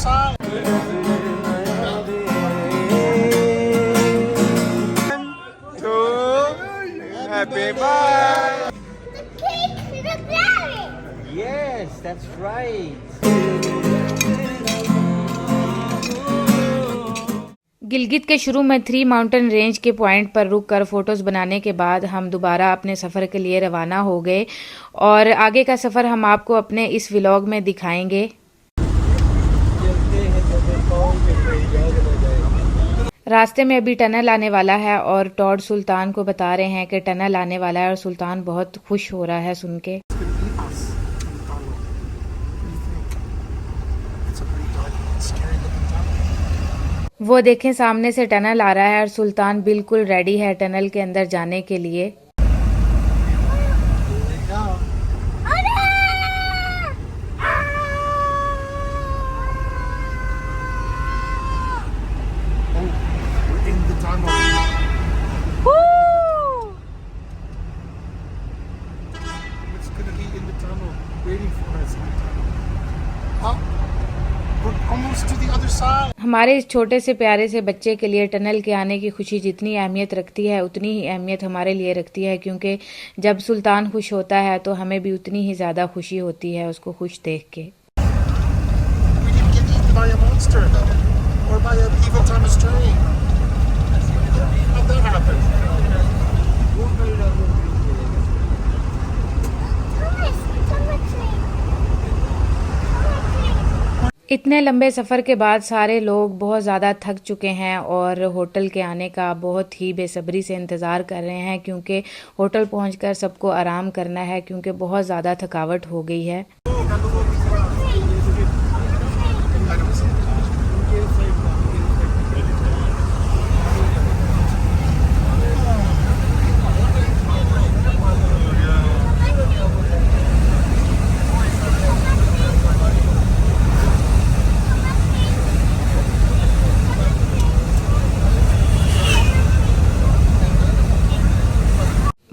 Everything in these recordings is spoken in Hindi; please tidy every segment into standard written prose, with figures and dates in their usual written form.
side. Happy birthday! The cake is a berry. Yes, that's right. Gilgit के शुरू में 3 माउंटेन रेंज के पॉइंट पर रुककर फ़ोटोज़ बनाने के बाद हम दोबारा अपने सफ़र के लिए रवाना हो गए और आगे का सफ़र हम आपको अपने इस व्लॉग में दिखाएंगे। रास्ते में अभी टनल आने वाला है और टॉड सुल्तान को बता रहे हैं कि टनल आने वाला है और सुल्तान बहुत खुश हो रहा है सुन के। वो देखें सामने से टनल आ रहा है और सुल्तान बिल्कुल रेडी है टनल के अंदर जाने के लिए। हमारे इस छोटे से प्यारे से बच्चे के लिए टनल के आने की खुशी जितनी अहमियत रखती है उतनी ही अहमियत हमारे लिए रखती है, क्योंकि जब सुल्तान खुश होता है तो हमें भी उतनी ही ज़्यादा खुशी होती है उसको खुश देख के। इतने लंबे सफ़र के बाद सारे लोग बहुत ज़्यादा थक चुके हैं और होटल के आने का बहुत ही बेसब्री से इंतज़ार कर रहे हैं, क्योंकि होटल पहुंचकर सबको आराम करना है क्योंकि बहुत ज़्यादा थकावट हो गई है।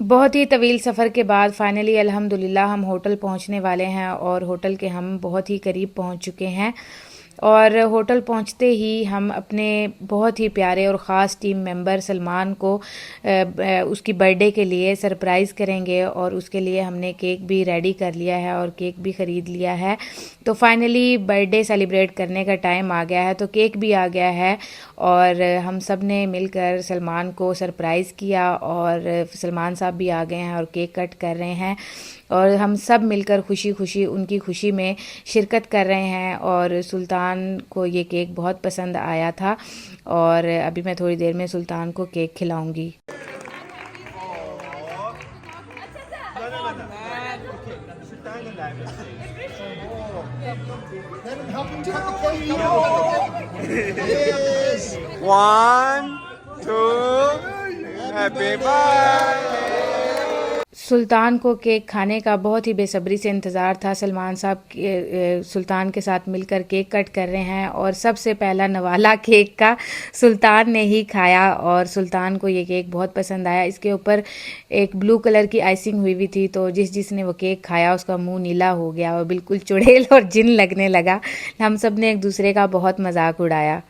बहुत ही तवील सफ़र के बाद फाइनली अल्हम्दुलिल्लाह हम होटल पहुंचने वाले हैं और होटल के हम बहुत ही करीब पहुंच चुके हैं। और होटल पहुंचते ही हम अपने बहुत ही प्यारे और ख़ास टीम मेंबर सलमान को उसकी बर्थडे के लिए सरप्राइज़ करेंगे और उसके लिए हमने केक भी रेडी कर लिया है और केक भी ख़रीद लिया है। तो फाइनली बर्थडे सेलिब्रेट करने का टाइम आ गया है, तो केक भी आ गया है और हम सब ने मिलकर सलमान को सरप्राइज़ किया और सलमान साहब भी आ गए हैं और केक कट कर रहे हैं और हम सब मिलकर खुशी खुशी उनकी खुशी में शिरकत कर रहे हैं। और सुल्तान को ये केक बहुत पसंद आया था और अभी मैं थोड़ी देर में सुल्तान को केक खिलाऊंगी। One, two, happy birthday! Sultan को केक खाने का बहुत ही बेसब्री से इंतज़ार था। सलमान साहब सुल्तान के साथ मिलकर केक कट कर रहे हैं और सबसे पहला नवाला केक का सुल्तान ने ही खाया और सुल्तान को ये केक बहुत पसंद आया। इसके ऊपर एक ब्लू कलर की आइसिंग हुई हुई थी, तो जिसने वो केक खाया उसका मुंह नीला हो गया और बिल्कुल चुड़ैल और जिन लगने लगा। हम सब ने एक दूसरे का बहुत मजाक उड़ाया।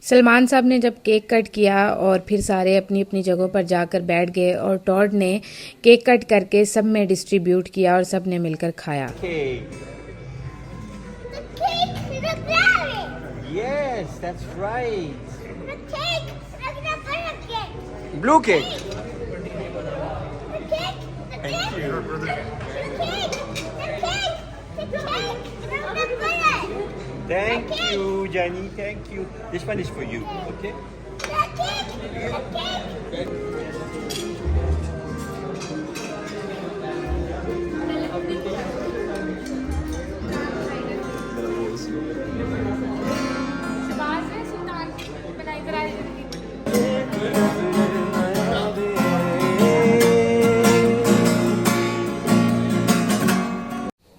सलमान साहब ने जब केक कट किया और फिर सारे अपनी अपनी जगहों पर जाकर बैठ गए और टॉड ने केक कट करके सब में डिस्ट्रीब्यूट किया और सब ने मिलकर खाया। The cake is a berry. Yes, that's right. The cake is a berry. Blue cake. The cake. Thank you, brother. The cake. The cake is a berry. Thank you, Johnny. Thank you. This one is for you, okay? The cake.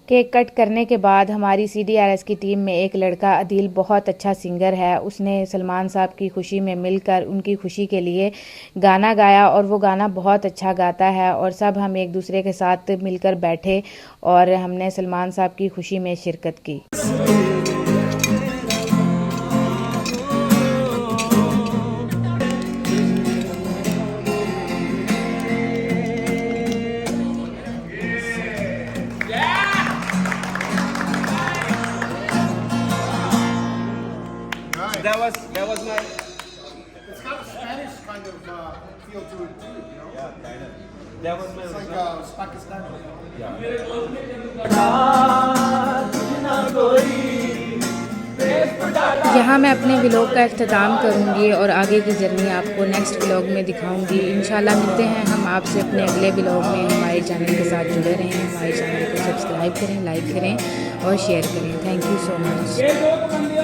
Cake cut करने के बाद हमारी CDRS की टीम में एक लड़का अदील बहुत अच्छा सिंगर है। उसने सलमान साहब की खुशी में मिलकर उनकी खुशी के लिए गाना गाया और वो गाना बहुत अच्छा गाता है। और सब हम एक दूसरे के साथ मिलकर बैठे और हमने सलमान साहब की खुशी में शिरकत की। That was my. It's got a Spanish kind of feel to it too, you know? Yeah, kind of. That was my. It's like Pakistani. यहाँ मैं अपने व्लॉग का अख्ताम करूँगी और आगे की जर्नी आपको नेक्स्ट व्लॉग में दिखाऊँगी। इंशाल्लाह मिलते हैं हम आपसे अपने अगले व्लॉग में। हमारे चैनल के साथ जुड़े रहें, हमारे चैनल को सब्सक्राइब करें, लाइक करें और शेयर करें। Thank you so much.